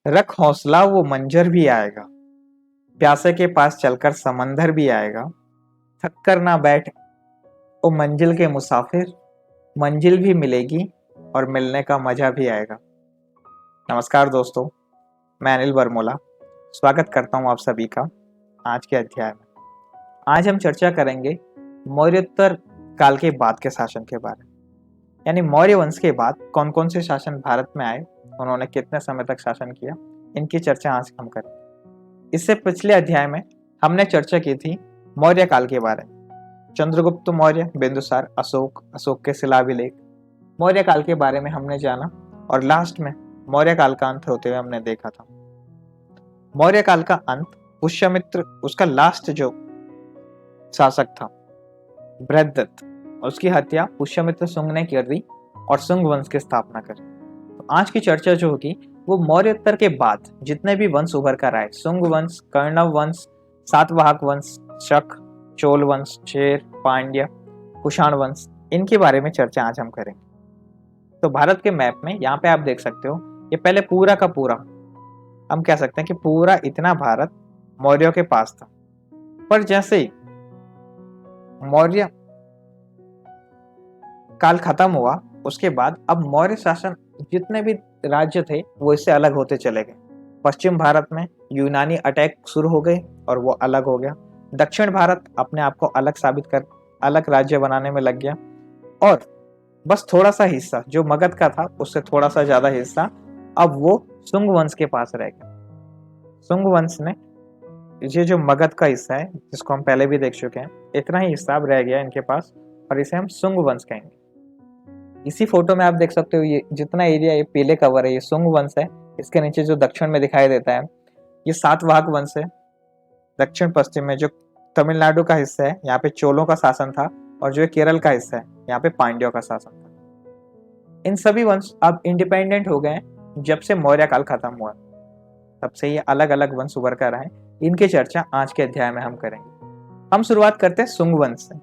रख हौसला वो मंजर भी आएगा, प्यासे के पास चलकर समंदर भी आएगा। थक कर ना बैठ ओ मंजिल के मुसाफिर, मंजिल भी मिलेगी और मिलने का मजा भी आएगा। नमस्कार दोस्तों, मैं अनिल बरमोला स्वागत करता हूं आप सभी का आज के अध्याय में। आज हम चर्चा करेंगे मौर्योत्तर काल के बाद के शासन के बारे में, यानी मौर्य वंश के बाद कौन कौन से शासन भारत में आए, उन्होंने कितने समय तक शासन किया, इनकी चर्चा आज हम करें। इससे पिछले अध्याय में हमने चर्चा की थी मौर्य काल के बारे में, चंद्रगुप्त मौर्य, बिंदुसार, अशोक के शिलाभिलेख, मौर्य काल के बारे में हमने जाना और लास्ट में मौर्य काल का अंत होते हुए हमने देखा था। मौर्य काल का अंत पुष्यमित्र, उसका लास्ट जो शासक था बृहद्रथ, उसकी हत्या पुष्यमित्र शुंग ने कर दी और शुंग वंश की स्थापना करी। तो आज की चर्चा जो होगी वो मौर्योत्तर के बाद जितने भी वंश उभर कर आए, शुंग वंश, कर्णव वंश, सातवाहक वंश, शक, चोल वंश, चेर, पांड्य, कुषाण वंश, इनके बारे में चर्चा आज हम करेंगे। तो भारत के मैप में यहाँ पे आप देख सकते हो, ये पहले पूरा का पूरा हम कह सकते हैं कि पूरा इतना भारत मौर्यों के पास था। पर जैसे ही मौर्य काल खत्म हुआ उसके बाद अब मौर्य शासन जितने भी राज्य थे वो इससे अलग होते चले गए। पश्चिम भारत में यूनानी अटैक शुरू हो गए और वो अलग हो गया। दक्षिण भारत अपने आप को अलग साबित कर अलग राज्य बनाने में लग गया और बस थोड़ा सा हिस्सा जो मगध का था उससे थोड़ा सा ज्यादा हिस्सा अब वो शुंग वंश के पास रह गया। शुंग वंश ने ये जो मगध का हिस्सा है, जिसको हम पहले भी देख चुके हैं, इतना ही हिस्सा अब रह गया इनके पास और इसे हम शुंग वंश कहेंगे। इसी फोटो में आप देख सकते हो ये जितना एरिया ये पीले कवर है, ये शुंग वंश है। इसके नीचे जो दक्षिण में दिखाई देता है ये सातवाहक वंश है। दक्षिण पश्चिम में जो तमिलनाडु का हिस्सा है यहाँ पे चोलों का शासन था और जो केरल का हिस्सा है यहाँ पे पांड्यों का शासन था। इन सभी वंश अब इंडिपेंडेंट हो गए जब से मौर्य काल खत्म हुआ, तब से ये अलग अलग वंश उभर कर आए। इनकी चर्चा आज के अध्याय में हम करेंगे। हम शुरुआत करते हैं शुंग वंश से।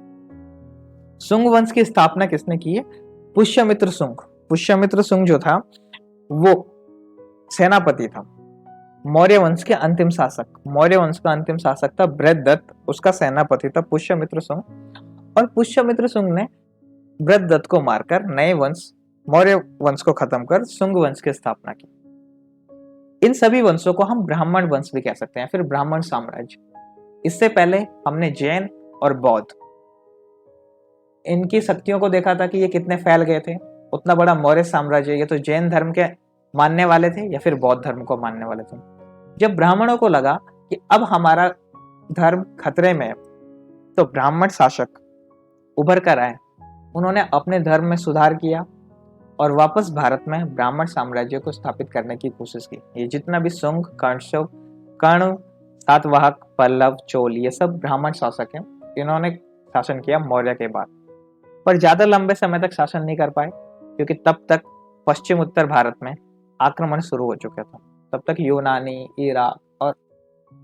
शुंग वंश की स्थापना किसने की है? पुष्यमित्र शुंग। पुष्यमित्र शुंग जो था वो सेनापति था, मौर्य वंश के अंतिम शासक। मौर्य वंश का अंतिम शासक था बृहद्रथ, उसका सेनापति था पुष्यमित्र शुंग। और पुष्यमित्र शुंग ने बृहद्रथ को मारकर नए वंश मौर्य वंश को खत्म कर शुंग वंश की स्थापना की। इन सभी वंशों को हम ब्राह्मण वंश भी कह सकते हैं, फिर ब्राह्मण साम्राज्य। इससे पहले हमने जैन और बौद्ध, इनकी शक्तियों को देखा था कि ये कितने फैल गए थे। उतना बड़ा मौर्य साम्राज्य, ये तो जैन धर्म के मानने वाले थे या फिर बौद्ध धर्म को मानने वाले थे। जब ब्राह्मणों को लगा कि अब हमारा धर्म खतरे में है, तो ब्राह्मण शासक उभर कर आए। उन्होंने अपने धर्म में सुधार किया और वापस भारत में ब्राह्मण साम्राज्य को स्थापित करने की कोशिश की। ये जितना भी शुंग, कर्ण, सातवाहक, पल्लव, चोल, ये सब ब्राह्मण शासक हैं। इन्होंने शासन किया मौर्य के बाद, पर ज्यादा लंबे समय तक शासन नहीं कर पाए क्योंकि तब तक पश्चिम उत्तर भारत में आक्रमण शुरू हो चुके थे। तब तक यूनानी, इराक और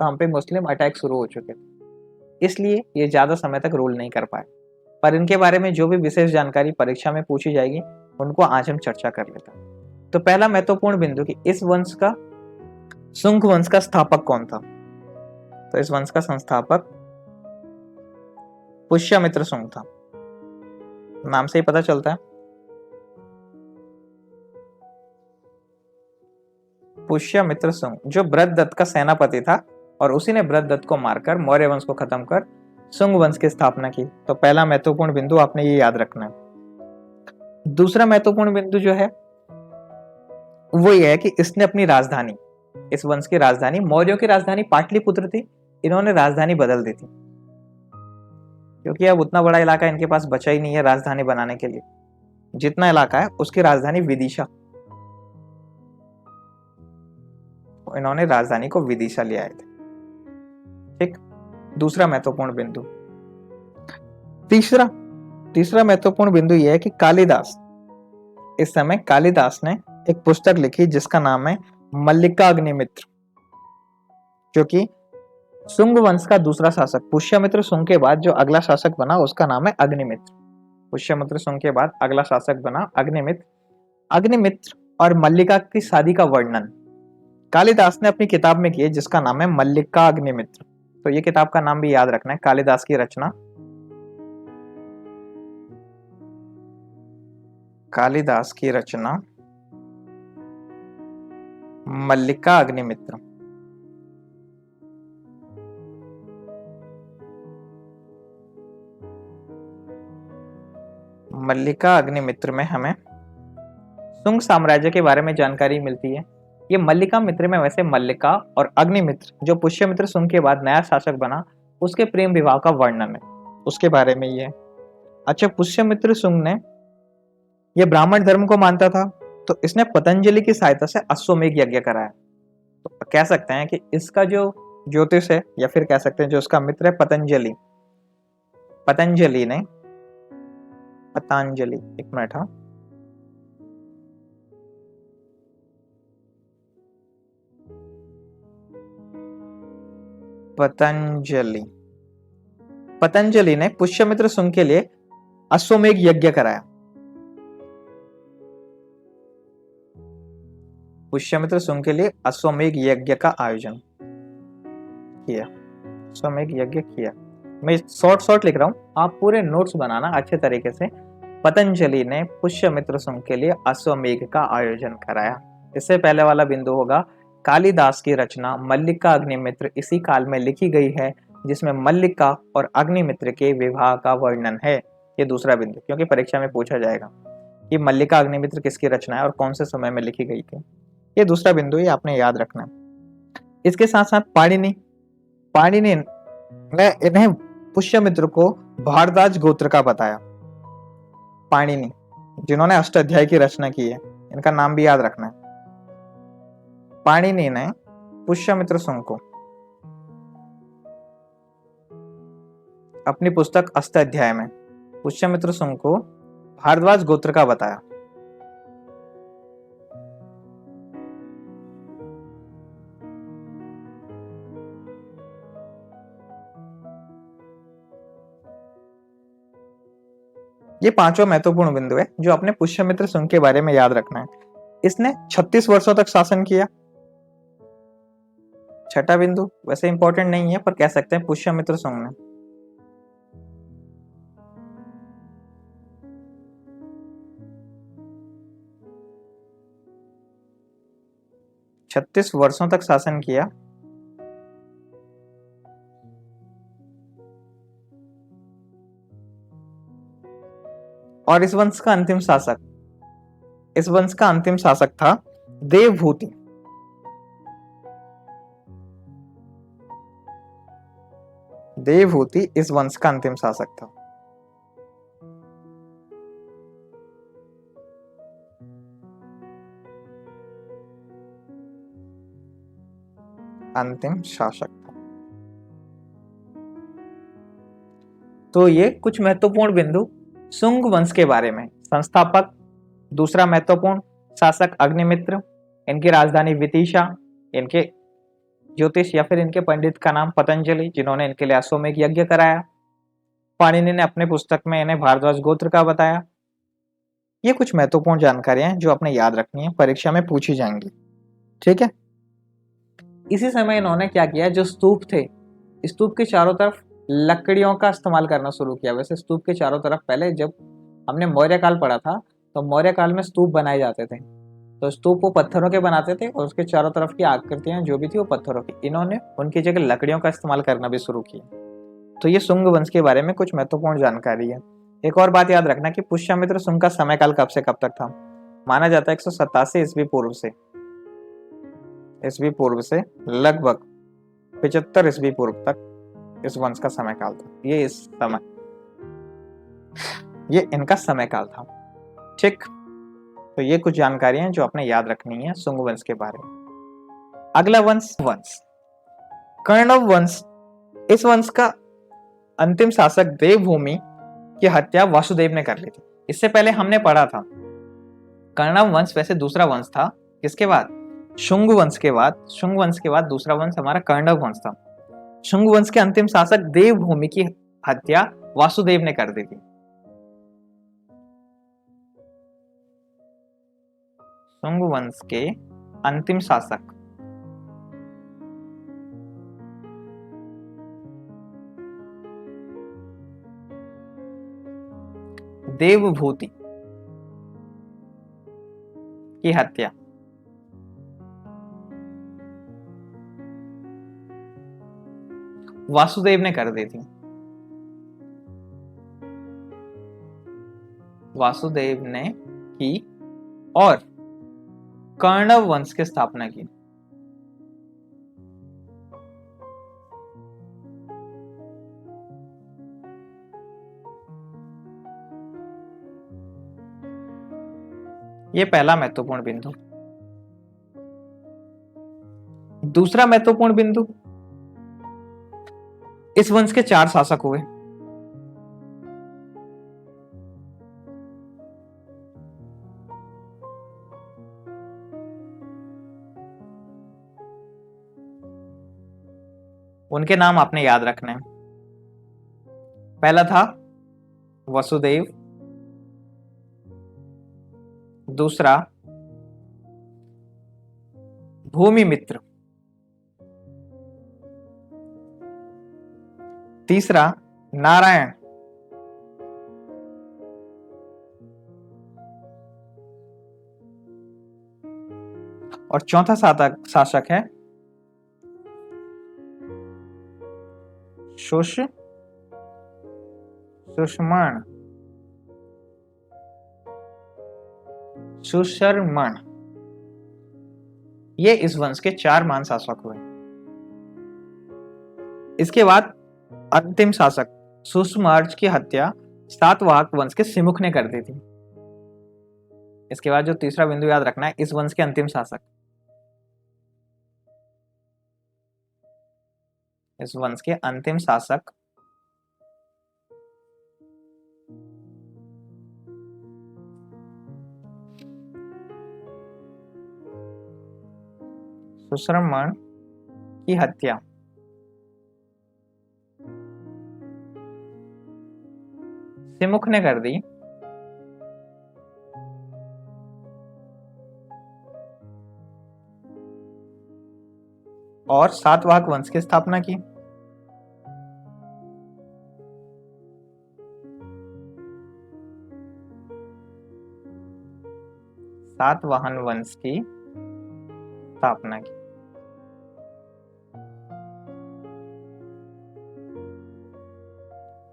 हम पे मुस्लिम अटैक शुरू हो चुके थे, इसलिए ये ज्यादा समय तक रूल नहीं कर पाए। पर इनके बारे में जो भी विशेष जानकारी परीक्षा में पूछी जाएगी उनको आज हम चर्चा कर लेते हैं। तो पहला महत्वपूर्ण बिंदु कि इस वंश का, शुंग वंश का स्थापक कौन था? तो इस वंश का संस्थापक पुष्यमित्र शुंग था। नाम से ही पता चलता है। पुष्यमित्र शुंग जो बृहद्रथ का सेनापति था और उसी ने बृहद्रथ को मारकर मौर्य वंश को खत्म कर शुंग वंश की स्थापना की। तो पहला महत्वपूर्ण बिंदु आपने ये याद रखना है। दूसरा महत्वपूर्ण बिंदु जो है वो ये है कि इसने अपनी राजधानी, इस वंश की राजधानी, मौर्यों की राजधानी पाटलिपुत्र थी, इन्होंने राजधानी बदल दी थी क्योंकि अब उतना बड़ा इलाका इनके पास बचा ही नहीं है राजधानी बनाने के लिए। जितना इलाका है उसकी राजधानी विदिशा, इन्होंने राजधानी को विदिशा ले आए थे। ठीक, दूसरा महत्वपूर्ण बिंदु। तीसरा महत्वपूर्ण बिंदु यह है कि कालिदास, इस समय कालिदास ने एक पुस्तक लिखी जिसका नाम है मल्लिका अग्निमित्र, जो कि शुंग वंश का दूसरा शासक, पुष्यमित्र शुंग के बाद जो अगला शासक बना उसका नाम है अग्निमित्र। पुष्यमित्र शुंग के बाद अगला शासक बना अग्निमित्र। अग्निमित्र और मल्लिका की शादी का वर्णन कालिदास ने अपनी किताब में की है जिसका नाम है मल्लिका अग्निमित्र। तो ये किताब का नाम भी याद रखना है, कालिदास की रचना, कालिदास की रचना मल्लिका अग्निमित्र। मल्लिका अग्निमित्र में हमें शुंग साम्राज्य के बारे में जानकारी मिलती है। ये मल्लिका मित्र में वैसे मल्लिका और अग्निमित्र जो पुष्यमित्र शुंग के बाद नया शासक बना उसके प्रेम विवाह का वर्णन है, उसके बारे में ये। अच्छा, पुष्यमित्र शुंग ने ये ब्राह्मण धर्म को मानता था, तो इसने पतंजलि की सहायता से अश्वमेध यज्ञ कराया। तो कह सकते हैं कि इसका जो ज्योतिष है या फिर कह सकते हैं जो उसका मित्र है पतंजलि, पतंजलि ने पतंजलि एक मिनट, हाँ, पतंजलि, पतंजलि ने पुष्यमित्र शुंग के लिए अश्वमेध यज्ञ कराया। पुष्यमित्र शुंग के लिए अश्वमेध यज्ञ का आयोजन किया, अश्वमेध यज्ञ किया। मैं शॉर्ट लिख रहा हूं, आप पूरे नोट्स बनाना अच्छे तरीके से। पतंजलि ने पुष्यमित्र शुंग के लिए अश्वमेध का आयोजन कराया। इससे पहले वाला बिंदु होगा कालिदास की रचना मल्लिका अग्निमित्र इसी काल में लिखी गई है जिसमें मल्लिका और अग्निमित्र के विवाह का वर्णन है। ये दूसरा बिंदु, क्योंकि परीक्षा में पूछा जाएगा कि मल्लिका अग्निमित्र किसकी रचना है और कौन से समय में लिखी गई थी। ये दूसरा बिंदु ही आपने याद रखना है। इसके साथ साथ पाणिनि ने इन्हें पुष्यमित्र को भारद्वाज गोत्र का बताया। पाणिनि जिन्होंने अष्टाध्यायी की रचना की है, इनका नाम भी याद रखना है। पाणिनि ने पुष्यमित्र शुंग को अपनी पुस्तक अष्टाध्याय में पुष्यमित्र शुंग को भारद्वाज गोत्र का बताया। ये पांचों महत्वपूर्ण बिंदु है जो अपने पुष्यमित्र शुंग के बारे में याद रखना है। इसने 36 वर्षों तक शासन किया। छठा बिंदु वैसे इंपॉर्टेंट नहीं है पर कह सकते हैं पुष्यमित्र शुंग ने 36 वर्षों तक शासन किया। और इस वंश का अंतिम शासक था देवभूति। देवभूति इस वंश का अंतिम शासक था। अंतिम शासक था। तो ये कुछ महत्वपूर्ण बिंदु शुंग वंश के बारे में। संस्थापक, दूसरा महत्वपूर्ण शासक अग्निमित्र, इनकी राजधानी विदिशा, इनके ज्योतिष या फिर इनके पंडित का नाम पतंजलि जिन्होंने इनके लिए अश्वमेध यज्ञ कराया। पाणिनि ने अपने पुस्तक में इन्हें भारद्वाज गोत्र का बताया। ये कुछ महत्वपूर्ण जानकारियां हैं जो आपने याद रखनी है, परीक्षा में पूछी जाएंगी। ठीक है। इसी समय इन्होंने क्या किया, जो स्तूप थे, स्तूप के चारों तरफ लकड़ियों का इस्तेमाल करना शुरू किया। वैसे स्तूप के चारों तरफ पहले जब हमने मौर्य काल पढ़ा था तो मौर्य काल में स्तूप बनाए जाते थे, तो स्तूप वो पत्थरों के बनाते थे और उसके चारों तरफ की आकृतियां जो भी थी वो पत्थरों की। इन्होंने उनकी जगह लकड़ियों का इस्तेमाल करना भी शुरू किया। तो ये शुंग वंश के बारे में कुछ महत्वपूर्ण जानकारी है। एक और बात याद रखना कि पुष्यमित्र शुंग का समय काल कब से कब तक था। माना जाता है 187 ईस्वी पूर्व से लगभग 75 ईस्वी पूर्व तक इस वंश का समय काल था। ये इनका समय काल था। ठीक, तो ये कुछ जानकारियां हैं जो आपने याद रखनी है शुंग वंश के बारे में। अगला वंश कर्णव वंश। इस वंश का अंतिम शासक देवभूमि की हत्या वासुदेव ने कर ली थी। इससे पहले हमने पढ़ा था कर्णव वंश वैसे दूसरा वंश था। किसके बाद? शुंग वंश के बाद दूसरा वंश हमारा कर्णव वंश था। शुंग वंश के अंतिम शासक देवभूमि की हत्या वासुदेव ने कर दी थी। शुंग वंश के अंतिम शासक देवभूति की हत्या वासुदेव ने कर दी थी। वासुदेव ने की और कर्णव वंश की स्थापना की। यह पहला महत्वपूर्ण बिंदु। दूसरा महत्वपूर्ण बिंदु, इस वंश के 4 शासक हुए। उनके नाम आपने याद रखने हैं। पहला था वसुदेव, दूसरा भूमिमित्र, तीसरा नारायण, और चौथा शासक है सुषमण। सुशर्मण। ये इस वंश के 4 महान शासक हुए। इसके बाद अंतिम शासक सुषमर्ज की हत्या सातवाहन वंश के सिमुख ने कर दी थी। इसके बाद जो तीसरा बिंदु याद रखना है, इस वंश के अंतिम शासक, इस वंश के अंतिम शासक सुशर्मण की हत्या सिमुख ने कर दी और सातवाहन वंश की स्थापना की। सातवाहन वंश की स्थापना की।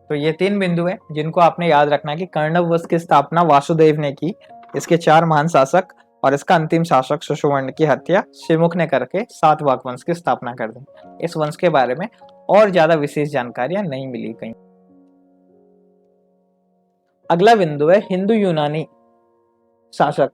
तो ये 3 बिंदु है जिनको आपने याद रखना है कि कर्णव वंश की स्थापना वासुदेव ने की, इसके 4 महान शासक और इसका अंतिम शासक सुषुवर्ण की हत्या सिमुख ने करके सातवाहन वंश की स्थापना कर दी। इस वंश के बारे में और ज्यादा विशेष जानकारियां नहीं मिली कहीं। अगला बिंदु है हिंदू यूनानी शासक।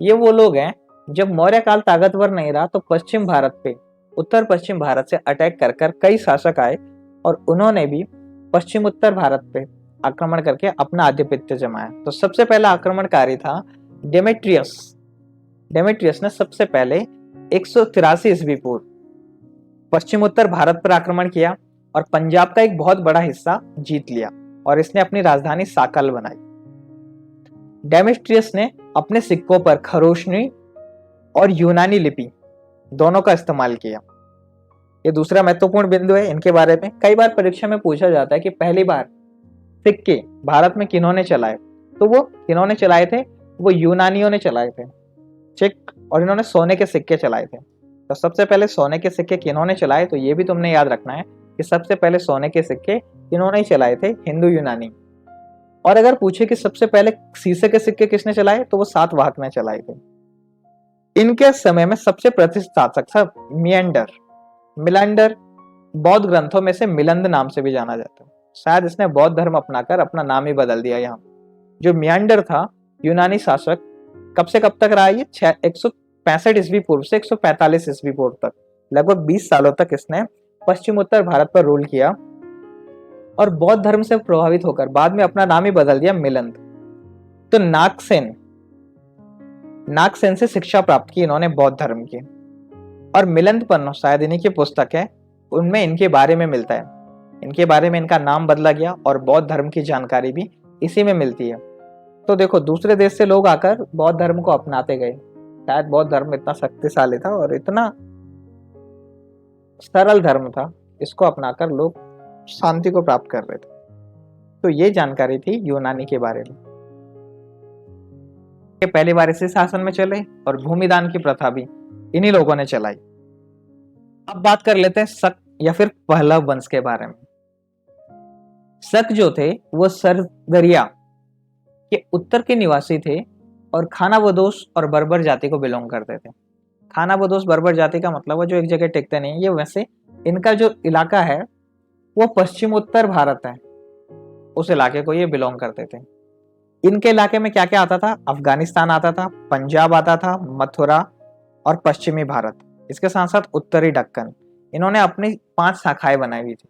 ये वो लोग हैं, जब मौर्य काल ताकतवर नहीं रहा तो पश्चिम भारत पे, उत्तर पश्चिम भारत से अटैक कर कई शासक आए और उन्होंने भी पश्चिम उत्तर भारत पे आक्रमण करके अपना आधिपत्य जमाया। तो सबसे पहला आक्रमणकारी था डेमेट्रियस। डेमेट्रियस ने सबसे पहले 183 ईस्वी पूर्व पश्चिम उत्तर भारत पर आक्रमण किया और पंजाब का एक बहुत बड़ा हिस्सा जीत लिया और इसने अपनी राजधानी साकल बनाई। डेमेट्रियस ने अपने सिक्कों पर खरोष्णी और यूनानी लिपि दोनों का इस्तेमाल किया। ये दूसरा महत्वपूर्ण बिंदु है। इनके बारे में कई बार परीक्षा में पूछा जाता है कि पहली बार सिक्के भारत में किन्होंने चलाए, तो वो किन्होंने चलाए थे, वो यूनानियों ने चलाए थे, ठीक। और इन्होंने सोने के सिक्के चलाए थे। तो सबसे पहले सोने के सिक्के किन्होंने चलाए, तो ये भी तुमने याद रखना है कि सबसे पहले सोने के सिक्के किन्होंने ही चलाए थे, हिंदू यूनानी। और अगर पूछे कि सबसे पहले शीशे के सिक्के किसने चलाए, तो वो सातवाहन ने चलाए थे। इनके समय में सबसे प्रतिष्ठित शासक था मियंडर। मिलंडर बौद्ध ग्रंथों में से मिलंद नाम से भी जाना जाता है। शायद इसने बौद्ध धर्म अपनाकर अपना नाम ही बदल दिया। यहाँ जो मियंडर था यूनानी शासक, कब से कब तक रहा, ये 165 ईस्वी पूर्व से 145 ईस्वी पूर्व तक, लगभग 20 सालों तक इसने पश्चिम उत्तर भारत पर रूल किया और बौद्ध धर्म से प्रभावित होकर बाद में अपना नाम ही बदल दिया मिलंद। तो नागसेन से शिक्षा प्राप्त की इन्होंने बौद्ध धर्म की। और मिलंद पन्नो शायद इन्हीं की पुस्तक है, उनमें इनके बारे में मिलता है, इनके बारे में इनका नाम बदला गया और बौद्ध धर्म की जानकारी भी इसी में मिलती है। तो देखो, दूसरे देश से लोग आकर बौद्ध धर्म को अपनाते गए। शायद बौद्ध धर्म इतना शक्तिशाली था और इतना सरल धर्म था, इसको अपनाकर लोग शांति को प्राप्त कर रहे थे। तो ये जानकारी थी यूनानी के बारे में। के पहली बार इसी शासन में चले और भूमिदान की प्रथा भी इन्हीं लोगों ने चलाई। अब बात कर लेते हैं शक या फिर पहलव वंश के बारे में। शक जो थे वो सरदरिया के उत्तर के निवासी थे और खानाबदोश और बर्बर जाति को बिलोंग करते थे। खानाबदोश बर्बर जाति का मतलब है जो एक जगह टिकते नहीं, ये वैसे इनका जो इलाका है वो पश्चिम उत्तर भारत है, उस इलाके को ये बिलोंग करते थे। इनके इलाके में क्या क्या आता था? अफगानिस्तान आता था, पंजाब आता था, मथुरा और पश्चिमी भारत, इसके साथ साथ उत्तरी दक्कन। इन्होंने अपनी 5 शाखाएं बनाई हुई थी,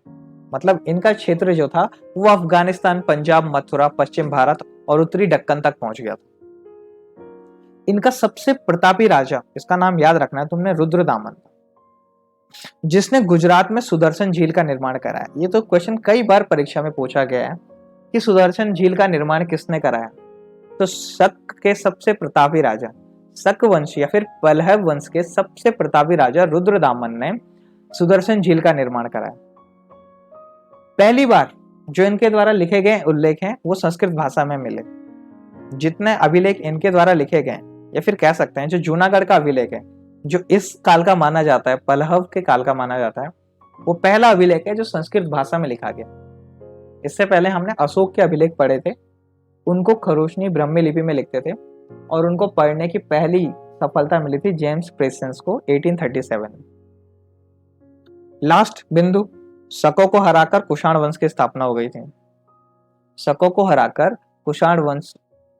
मतलब इनका क्षेत्र जो था वो अफगानिस्तान, पंजाब, मथुरा, पश्चिम भारत और उत्तरी दक्कन तक पहुंच गया था। इनका सबसे प्रतापी राजा, इसका नाम याद रखना है तुमने, रुद्रदामन, जिसने गुजरात में सुदर्शन झील का निर्माण कराया। ये तो क्वेश्चन कई बार परीक्षा में पूछा गया है कि सुदर्शन झील का निर्माण किसने कराया। तो शक के सबसे प्रतापी राजा, शक वंश या फिर पल्लव वंश के सबसे प्रतापी राजा रुद्रदामन ने सुदर्शन झील का निर्माण कराया। पहली बार जो इनके द्वारा लिखे गए उल्लेख हैं वो संस्कृत भाषा में मिले। जितने अभिलेख इनके द्वारा लिखे गए या फिर कह सकते हैं जो जूनागढ़ का अभिलेख है, जो इस काल का माना जाता है, पल्लव के काल का माना जाता है, वो पहला अभिलेख है जो संस्कृत भाषा में लिखा गया। इससे पहले हमने अशोक के अभिलेख पढ़े थे, उनको खरोशनी ब्राह्मी लिपि में लिखते थे और उनको पढ़ने की पहली सफलता मिली थी जेम्स प्रेसेंस को 1837 में। लास्ट बिंदु, शकों को हराकर कुषाण वंश की स्थापना हो गई थी। शकों को हराकर कुषाण वंश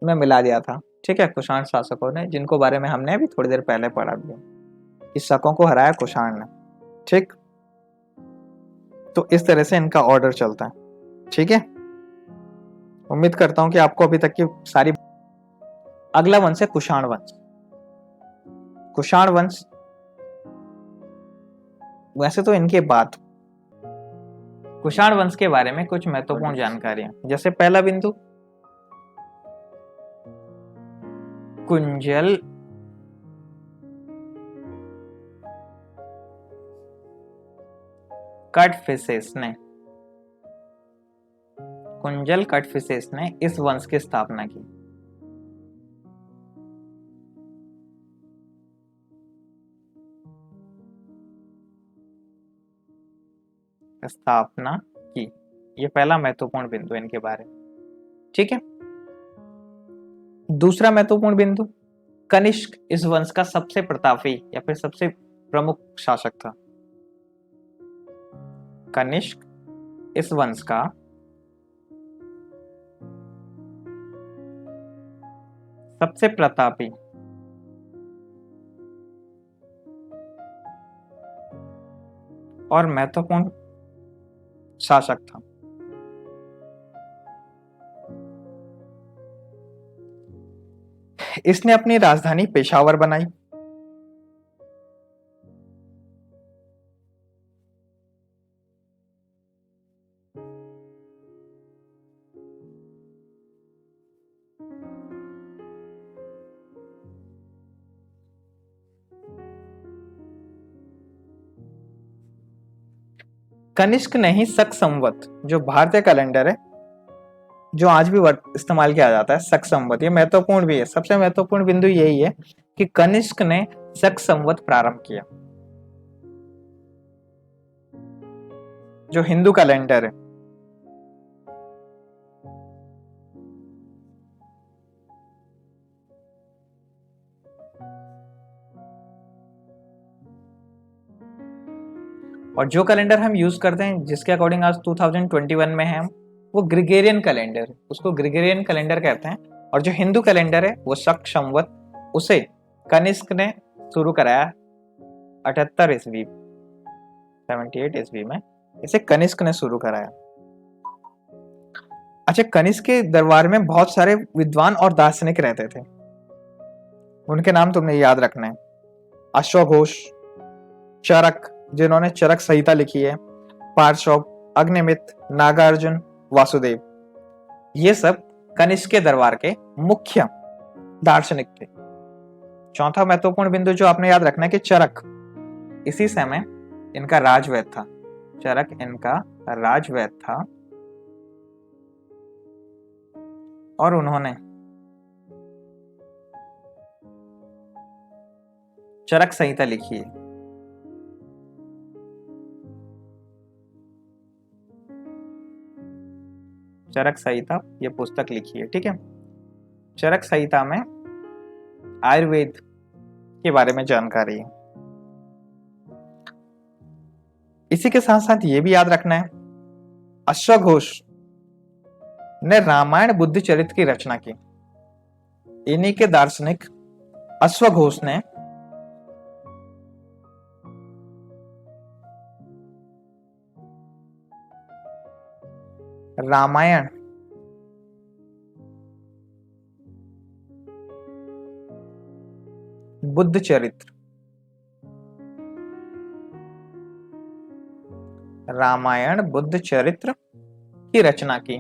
में मिला दिया था, ठीक है, कुषाण शासकों ने, जिनको बारे में हमने अभी थोड़ी देर पहले पढ़ा भी है कि शकों को हराया कुषाण ने, ठीक। तो इस तरह से इनका ऑर्डर चलता है, ठीक है। उम्मीद करता हूं कि आपको अभी तक की सारी। अगला वंश है कुषाण वंश। कुषाण वंश, वैसे तो इनके बाद कुषाण वंश के बारे में कुछ महत्वपूर्ण जानकारियां, जैसे पहला बिंदु, कुंजल कटफिसेस ने, कुंजल कटफिसेस ने इस वंश की स्थापना की। स्थापना की, ये पहला महत्वपूर्ण बिंदु इनके बारे में, ठीक है। दूसरा महत्वपूर्ण बिंदु, कनिष्क इस वंश का सबसे प्रतापी या फिर सबसे प्रमुख शासक था। कनिष्क इस वंश का सबसे प्रतापी और महत्वपूर्ण शासक था। इसने अपनी राजधानी पेशावर बनाई। कनिष्क ने ही शक संवत, जो भारतीय कैलेंडर है, जो आज भी इस्तेमाल किया जाता है, शक संवत, ये महत्वपूर्ण भी है। सबसे महत्वपूर्ण बिंदु यही है कि कनिष्क ने शक संवत प्रारंभ किया, जो हिंदू कैलेंडर है। और जो कैलेंडर हम यूज करते हैं, जिसके अकॉर्डिंग आज 2021 में है, वो ग्रिगोरियन कैलेंडर, उसको ग्रिगोरियन कैलेंडर कहते हैं। और जो हिंदू कैलेंडर है वो शक संवत, उसे कनिष्क ने शुरू कराया 78 ईस्वी, 78 ईस्वी में इसे कनिष्क ने शुरू कराया। अच्छा, कनिष्क के दरबार में बहुत सारे विद्वान और दार्शनिक रहते थे, उनके नाम तुमने याद रखना है। अश्वघोष, चरक, जिन्होंने चरक संहिता लिखी है, पार्श्व, अग्निमित्र, नागार्जुन, वासुदेव, ये सब कनिष्क के दरबार के मुख्य दार्शनिक थे। चौथा महत्वपूर्ण बिंदु जो आपने याद रखना है कि चरक इसी समय इनका राजवैद था। चरक इनका राजवैद था और उन्होंने चरक संहिता लिखी है। चरक संहिता ये पुस्तक लिखी है, ठीक है। चरक संहिता में आयुर्वेद के बारे में जानकारी है। इसी के साथ साथ ये भी याद रखना है, अश्वघोष ने रामायण बुद्ध चरित्र की रचना की। इन्हीं के दार्शनिक अश्वघोष ने रामायण बुद्ध चरित्र, रामायण बुद्ध चरित्र की रचना की।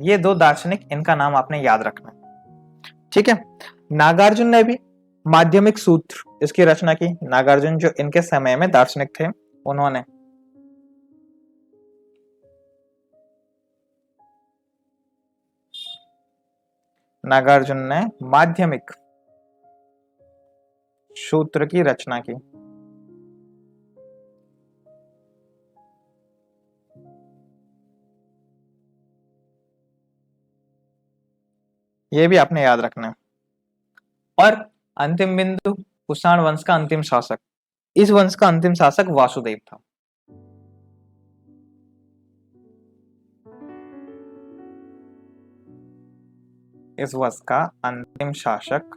ये दो दार्शनिक, इनका नाम आपने याद रखना है, ठीक है। नागार्जुन ने भी माध्यमिक सूत्र इसकी रचना की। नागार्जुन जो इनके समय में दार्शनिक थे, उन्होंने नागार्जुन ने माध्यमिक सूत्र की रचना की। यह भी आपने याद रखना है। और अंतिम बिंदु, कुषाण वंश का अंतिम शासक। इस वंश का अंतिम शासक वासुदेव था। इस वंश का अंतिम शासक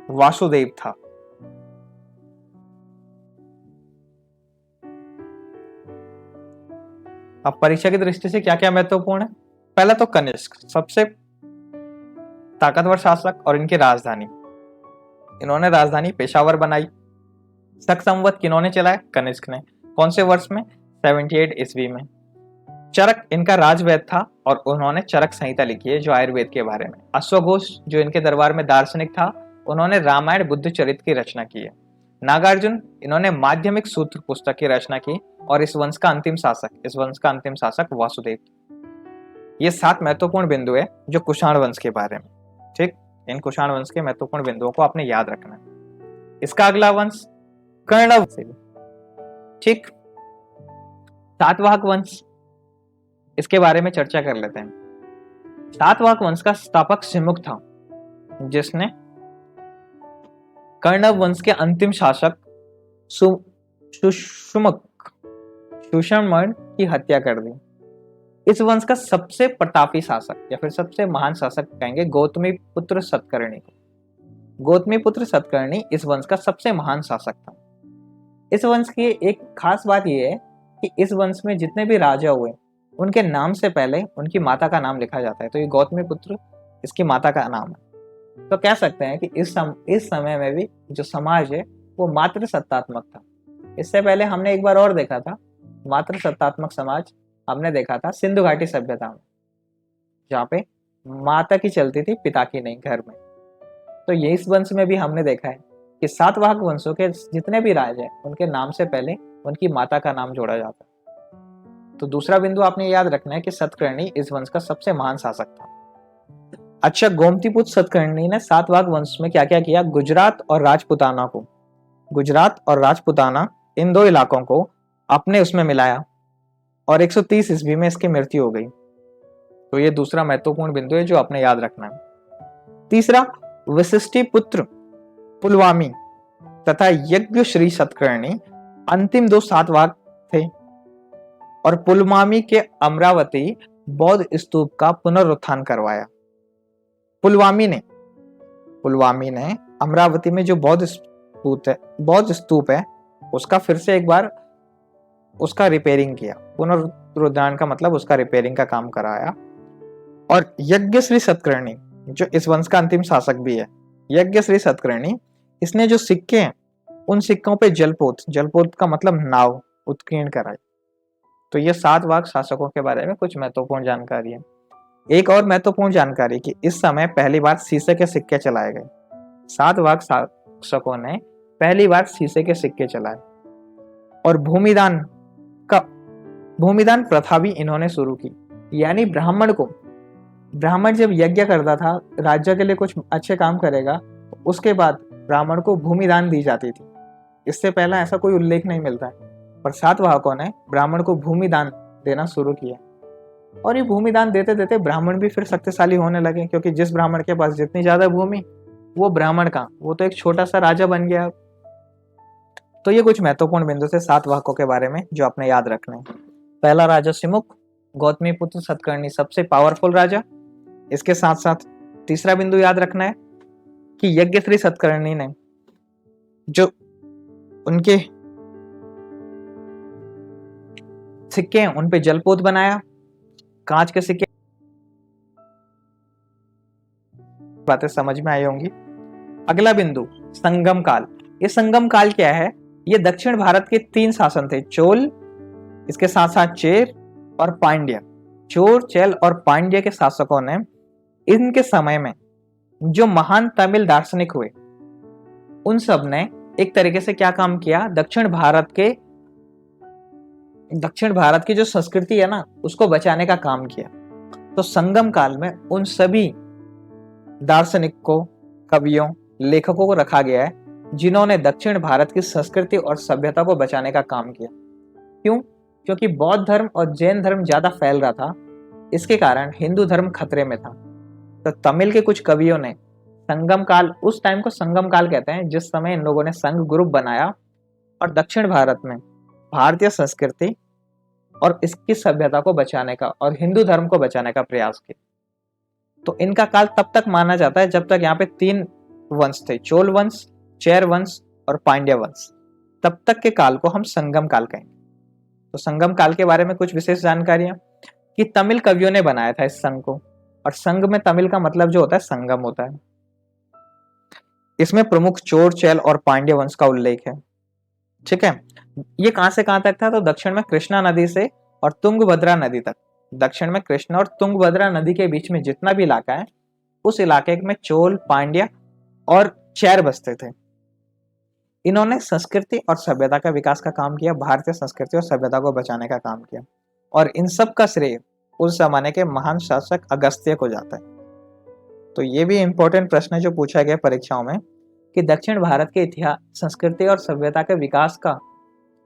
वासुदेव था। अब परीक्षा की दृष्टि से क्या क्या महत्वपूर्ण है? पहला तो कनिष्क, सबसे ताकतवर शासक और इनकी राजधानी। इन्होंने राजधानी पेशावर बनाई। शक संवत किन्होंने चलाया? कनिष्क ने। कौन से वर्ष में? 78 ईस्वी में। चरक इनका राजवैद्य था और उन्होंने चरक संहिता लिखी है जो आयुर्वेद के बारे में। अश्वघोष जो इनके दरबार में दार्शनिक था, उन्होंने रामायण बुद्ध चरित्र की रचना की है। नागार्जुन, इन्होंने माध्यमिक सूत्र पुस्तक की रचना की। और इस वंश का अंतिम शासक वासुदेव। ये 7 महत्वपूर्ण बिंदु है जो कुषाण वंश के बारे में, ठीक। इन कुषाण वंश के महत्वपूर्ण बिंदुओं को आपने याद रखना है। इसका अगला वंश कर्ण वंश, ठीक। सातवाहन वंश, इसके बारे में चर्चा कर लेते हैं। सातवाहन वंश का स्थापक सिमुक था, जिसने कर्ण वंश के अंतिम शासक सुषमण की हत्या कर दी। इस वंश का सबसे प्रतापी शासक या फिर सबसे महान शासक कहेंगे गौतमी पुत्र सतकर्णी को। गौतमी पुत्र सतकर्णी इस वंश का सबसे महान शासक था। इस वंश की एक खास बात यह है कि इस वंश में जितने भी राजा हुए, उनके नाम से पहले उनकी माता का नाम लिखा जाता है। तो ये गौतमी पुत्र इसकी माता का नाम है। तो कह सकते हैं कि इस समय में भी जो समाज है वो मातृ सत्तात्मक था। इससे पहले हमने एक बार और देखा था मातृ सत्तात्मक समाज, हमने देखा था सिंधु घाटी सभ्यता में, जहाँ पे माता की चलती थी, पिता की नहीं, घर में। तो ये इस वंश में भी हमने देखा है कि सातवाहन वंशों के जितने भी राज हैं, उनके नाम से पहले उनकी माता का नाम जोड़ा जाता है। तो दूसरा बिंदु आपने याद रखना है कि सतकर्णी इस वंश का सबसे महान शासक था। अच्छा, गोमतीपुत्र सतकर्णी ने सातवाहन वंश में क्या क्या किया? गुजरात और राजपुताना इन दो इलाकों को अपने उसमें मिलाया और 130 ईस्वी में इसकी मृत्यु हो गई। तो ये दूसरा महत्वपूर्ण बिंदु है जो आपने याद रखना है। तीसरा, वशिष्ठी पुत्र पुलवामी तथा यज्ञ श्री सतकर्णी अंतिम 2 सातवाहन थे और पुलवामी के अमरावती बौद्ध स्तूप का पुनरुत्थान करवाया। पुलवामी ने अमरावती में जो बौद्ध स्तूप है उसका फिर से एक बार उसका रिपेयरिंग किया। पुनरुद्धारण का मतलब उसका रिपेयरिंग का काम कराया। और यज्ञश्री सतकर्णी जो इस वंश का अंतिम शासक भी है, यज्ञश्री सतकर्णी, इसने जो सिक्के हैं उन सिक्कों पे जलपोत का मतलब नाव उत्कीर्ण कराई। तो ये सातवाहन शासकों के बारे में कुछ महत्वपूर्ण जानकारी है। एक और महत्वपूर्ण जानकारी कि इस समय पहली बार शीशे के सिक्के चलाए गए। सातवाहन शासकों ने पहली बार शीशे के सिक्के चलाए और भूमिदान प्रथा भी इन्होंने शुरू की। यानी ब्राह्मण जब यज्ञ करता था, राज्य के लिए कुछ अच्छे काम करेगा, उसके बाद ब्राह्मण को भूमि दान दी जाती थी। इससे पहला ऐसा कोई उल्लेख नहीं मिलता है, पर सातवाहकों ने ब्राह्मण को भूमि दान देना शुरू किया। और ये भूमि दान देते देते ब्राह्मण भी फिर शक्तिशाली होने लगे, क्योंकि जिस ब्राह्मण के पास जितनी ज्यादा भूमि, वो ब्राह्मण का, वो तो एक छोटा सा राजा बन गया। तो ये कुछ महत्वपूर्ण बिंदु थे सातवाहकों के बारे में जो आपने याद रखने हैं। पहला राजा सिमुक, गौतमीपुत्र सतकर्णी सबसे पावरफुल राजा। इसके साथ साथ तीसरा बिंदु याद रखना है कि यज्ञश्री सतकर्णी ने जो उनके सिक्के हैं उन पे जलपोत बनाया, कांच के सिक्के। बातें समझ में आई होंगी। अगला बिंदु संगम काल। ये संगम काल क्या है? ये दक्षिण भारत के 3 शासन थे, चोल, इसके साथ साथ चेर और पांड्य। चोर, चेल और पांड्य के शासकों ने इनके समय में जो महान तमिल दार्शनिक हुए, उन सब ने एक तरीके से क्या काम किया, दक्षिण भारत की जो संस्कृति है ना, उसको बचाने का काम किया। तो संगम काल में उन सभी दार्शनिकों, कवियों, लेखकों को रखा गया है जिन्होंने दक्षिण भारत की संस्कृति और सभ्यता को बचाने का काम किया। क्यों? क्योंकि बौद्ध धर्म और जैन धर्म ज्यादा फैल रहा था, इसके कारण हिंदू धर्म खतरे में था। तो तमिल के कुछ कवियों ने संगम काल, उस टाइम को संगम काल कहते हैं जिस समय इन लोगों ने संघ ग्रुप बनाया और दक्षिण भारत में भारतीय संस्कृति और इसकी सभ्यता को बचाने का और हिंदू धर्म को बचाने का प्रयास किया। तो इनका काल तब तक माना जाता है जब तक यहाँ पे 3 वंश थे, चोल वंश, चेर वंश और पांड्य वंश। तब तक के काल को हम संगम काल कहेंगे। तो संगम काल के बारे में कुछ विशेष जानकारियां कि तमिल कवियों ने बनाया था इस संघ को, और संघ में तमिल का मतलब जो होता है संगम होता है। इसमें प्रमुख चोर, चेल और पांड्य वंश का उल्लेख है। ठीक है, ये कहां से कहां तक था? तो दक्षिण में कृष्णा नदी से और तुंगभद्रा नदी तक। दक्षिण में कृष्णा और तुंगभद्रा नदी के बीच में जितना भी इलाका है, उस इलाके में चोल, पांड्य और चेर बसते थे। इन्होंने संस्कृति और सभ्यता का विकास का काम किया, भारतीय संस्कृति और सभ्यता को बचाने का काम किया, और इन सब का श्रेय उस जमाने के महान शासक अगस्त्य को जाता है। तो ये भी इंपॉर्टेंट प्रश्न है जो पूछा गया परीक्षाओं में कि दक्षिण भारत के इतिहास, संस्कृति और सभ्यता के विकास का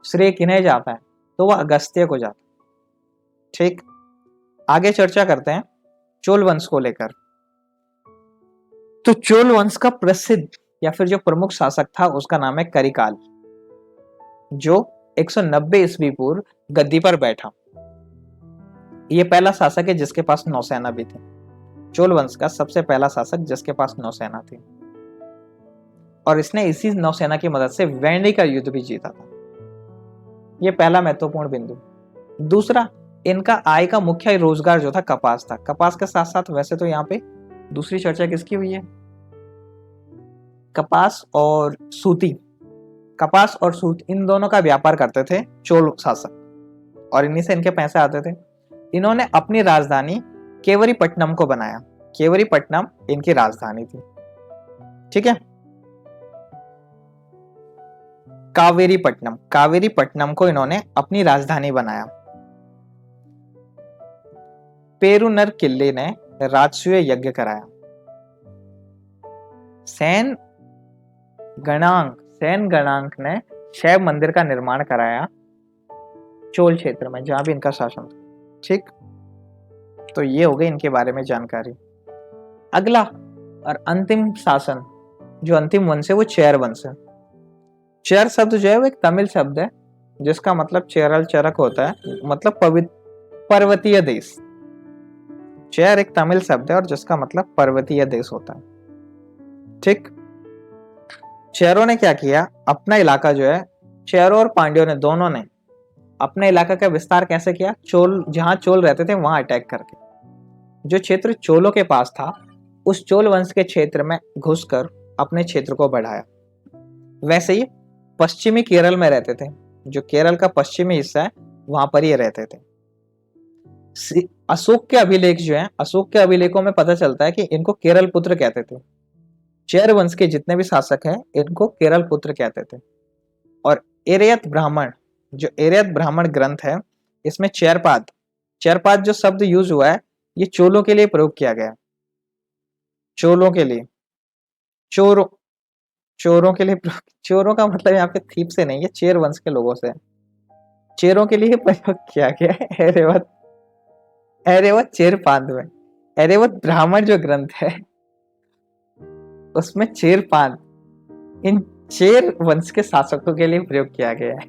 श्रेय किन्हें जाता है? तो वह अगस्त्य को जाता है। ठीक, आगे चर्चा करते हैं चोल वंश को लेकर। तो चोल वंश का प्रसिद्ध या फिर जो प्रमुख शासक था उसका नाम है करिकाल, जो 190 ईस्वी पूर्व गद्दी पर बैठा। ये पहला शासक है जिसके पास नौसेना भी थी। चोल वंश का सबसे पहला शासक जिसके पास नौसेना थी, और इसने इसी नौसेना की मदद से वेंडी का युद्ध भी जीता था। ये पहला महत्वपूर्ण बिंदु। दूसरा, इनका आय का मुख्य रोजगार जो था कपास था। कपास के साथ साथ वैसे तो यहाँ पे दूसरी चर्चा किसकी हुई है? कपास और सूती इन दोनों का व्यापार करते थे चोल शासक, और इन्हीं से इनके पैसे आते थे। इन्होंने अपनी राजधानी केवरीपट्टनम को बनाया। केवरीपट्टनम इनकी राजधानी थी। ठीक है, कावेरीपट्टनम को इन्होंने अपनी राजधानी बनाया। पेरुनर किले ने राजसूय यज्ञ कराया। सेन गणांक ने शैव मंदिर का निर्माण कराया चोल क्षेत्र में, जहां भी इनका शासन था। ठीक, तो ये हो गई इनके बारे में जानकारी। अगला और अंतिम शासन, जो अंतिम वंश है, वो चेर वंश है। चेर शब्द जो है वो एक तमिल शब्द है जिसका मतलब चेरल चरक होता है, मतलब पर्वतीय देश। चेर एक तमिल शब्द है और जिसका मतलब पर्वतीय देश होता है। ठीक, चेरों ने क्या किया, अपना इलाका जो है, चेरों और पांड्यों ने दोनों ने अपने इलाका का विस्तार कैसे किया? जहां चोल रहते थे वहां अटैक करके। जो क्षेत्र चोलों के पास था, उस चोल वंश के क्षेत्र में घुसकर अपने क्षेत्र को बढ़ाया। वैसे ही पश्चिमी केरल में रहते थे, जो केरल का पश्चिमी हिस्सा है वहां पर ये रहते थे। अशोक के अभिलेख जो है, अशोक के अभिलेखों में पता चलता है कि इनको केरल पुत्र कहते थे। चेर वंश के जितने भी शासक हैं इनको केरल पुत्र कहते थे। और एरयत ब्राह्मण, जो एरयत ब्राह्मण ग्रंथ है, इसमें चेरपाद चरपात जो शब्द यूज हुआ है ये चोलों के लिए प्रयोग किया गया है। चोलों के लिए, चोरों चोरों के लिए चोरों का मतलब यहाँ पे थीप से नहीं है, चेर वंश के लोगों से। चेरों के लिए प्रयोग किया गया है एरेवत चेर पांत में। एरेवत ब्राह्मण जो ग्रंथ है उसमें चेर पांत इन चेर वंश के शासकों के लिए प्रयोग किया गया है।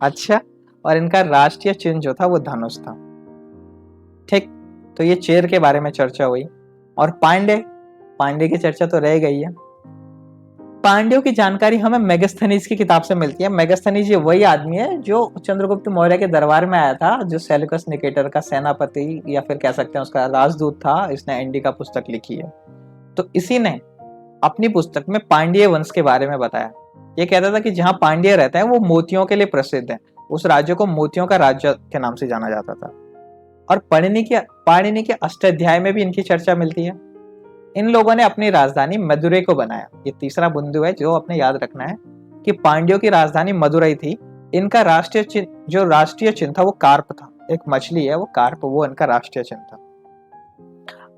अच्छा, और इनका राष्ट्रीय चिन्ह जो था वो धनुष था। ठीक, तो ये चेर के बारे में चर्चा हुई। और पांडे की चर्चा तो रह गई है। पांड्यों की जानकारी हमें मेगास्थनीज की किताब से मिलती है। मेगास्थनीज ये वही आदमी है जो चंद्रगुप्त मौर्य के दरबार में आया था, जो सेल्यूकस निकेटर का सेनापति या फिर कह सकते हैं उसका राजदूत था। इसने इंडिका पुस्तक लिखी है। तो इसी ने अपनी पुस्तक में पांड्य वंश के बारे में बताया। ये कहता था कि जहां पांड्य रहते हैं वो मोतियों के लिए प्रसिद्ध है। उस राज्य को मोतियों का राज्य के नाम से जाना जाता था। और पाणिनि के अष्टाध्याय में भी इनकी चर्चा मिलती है। इन लोगों ने अपनी राजधानी मदुरै को बनाया। ये तीसरा बिंदु है जो अपने याद रखना है कि पांड्यों की राजधानी मदुरै थी। इनका राष्ट्रीय चिन्ह था वो कार्प था। एक मछली है वो कार्प, वो इनका राष्ट्रीय चिन्ह था।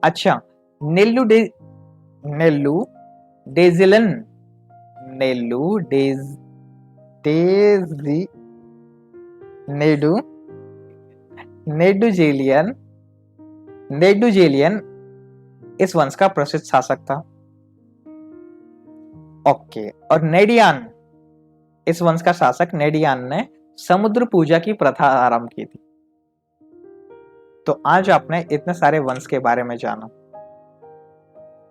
अच्छा, नेल्लू डेजिलन नेल्लू नेडुजेलियन इस वंश का प्रसिद्ध शासक था। ओके, और नेडियान, इस वंश का शासक नेडियान ने समुद्र पूजा की प्रथा आरंभ की थी। तो आज आपने इतने सारे वंश के बारे में जाना।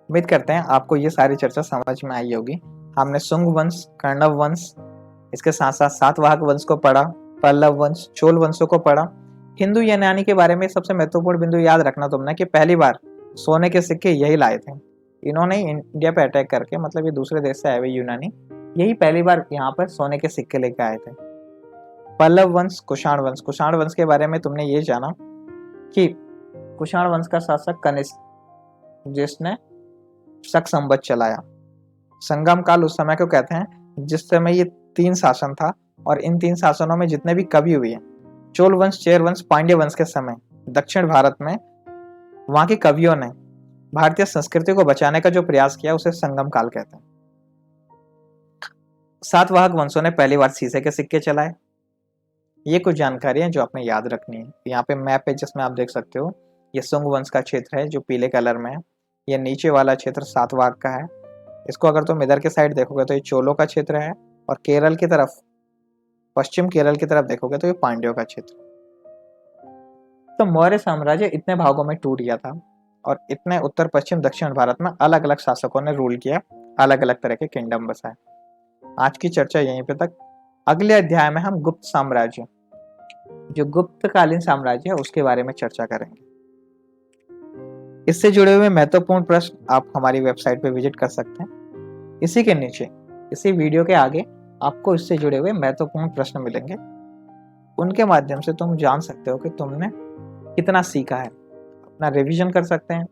उम्मीद करते हैं आपको ये सारी चर्चा समझ में आई होगी। हमने शुंग वंश, कर्णव वंश, इसके साथ साथ सातवाहक वंश को पढ़ा, पल्लव वंश, चोल वंशों को पढ़ा। हिंदू यूनानी के बारे में सबसे महत्वपूर्ण बिंदु याद रखना तुमने कि पहली बार सोने के सिक्के यही लाए थे। इन्होंने इंडिया पे अटैक करके, मतलब ये दूसरे देश से आए हुए यूनानी, यही पहली बार यहाँ पर सोने के सिक्के लेके आए थे। पल्लव वंश, कुषाण वंश। कुषाण वंश के बारे में तुमने ये जाना कि कुषाण वंश का शासक कनिष्क, जिसने शक संवत चलाया। संगम काल उस समय को कहते हैं जिस समय ये 3 शासन था, और इन 3 शासनों में जितने भी कवि हुए हैं, चोल वंश, चेर वंश, पांड्य वंश के समय दक्षिण भारत में वहां के कवियों ने भारतीय संस्कृति को बचाने का जो प्रयास किया उसे संगम काल कहते हैं। सातवाहक वंशों ने पहली बार शीशे के सिक्के चलाए। ये कुछ जानकारी है जो आपने याद रखनी है। यहाँ पे मैप है जिसमें आप देख सकते हो, ये शुंग वंश का क्षेत्र है जो पीले कलर में है। ये नीचे वाला क्षेत्र सातवाहक का है। इसको अगर तुम इधर के साइड देखोगे तो ये चोलों का क्षेत्र है, और केरल की तरफ, पश्चिम केरल की तरफ देखोगे तो ये पांड्यों का क्षेत्र। तो मौर्य साम्राज्य इतने भागों में टूट गया था, और इतने उत्तर पश्चिम दक्षिण भारत में अलग अलग शासकों ने रूल किया, अलग अलग तरह के किंगडम बसाए। आज की चर्चा यहीं पे तक। अगले अध्याय में हम गुप्त साम्राज्य, जो गुप्तकालीन साम्राज्य है, उसके बारे में चर्चा करेंगे। इससे जुड़े हुए महत्वपूर्ण प्रश्न आप हमारी वेबसाइट पे विजिट कर सकते हैं। इसी के नीचे, इसी वीडियो के आगे आपको इससे जुड़े हुए महत्वपूर्ण प्रश्न मिलेंगे। उनके माध्यम से तुम जान सकते हो कि तुमने कितना सीखा है। अपना रिवीजन कर सकते हैं,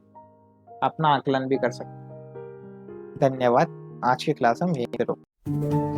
अपना आकलन भी कर सकते हैं। धन्यवाद। आज की क्लास हम यहीं पे रोकते हैं।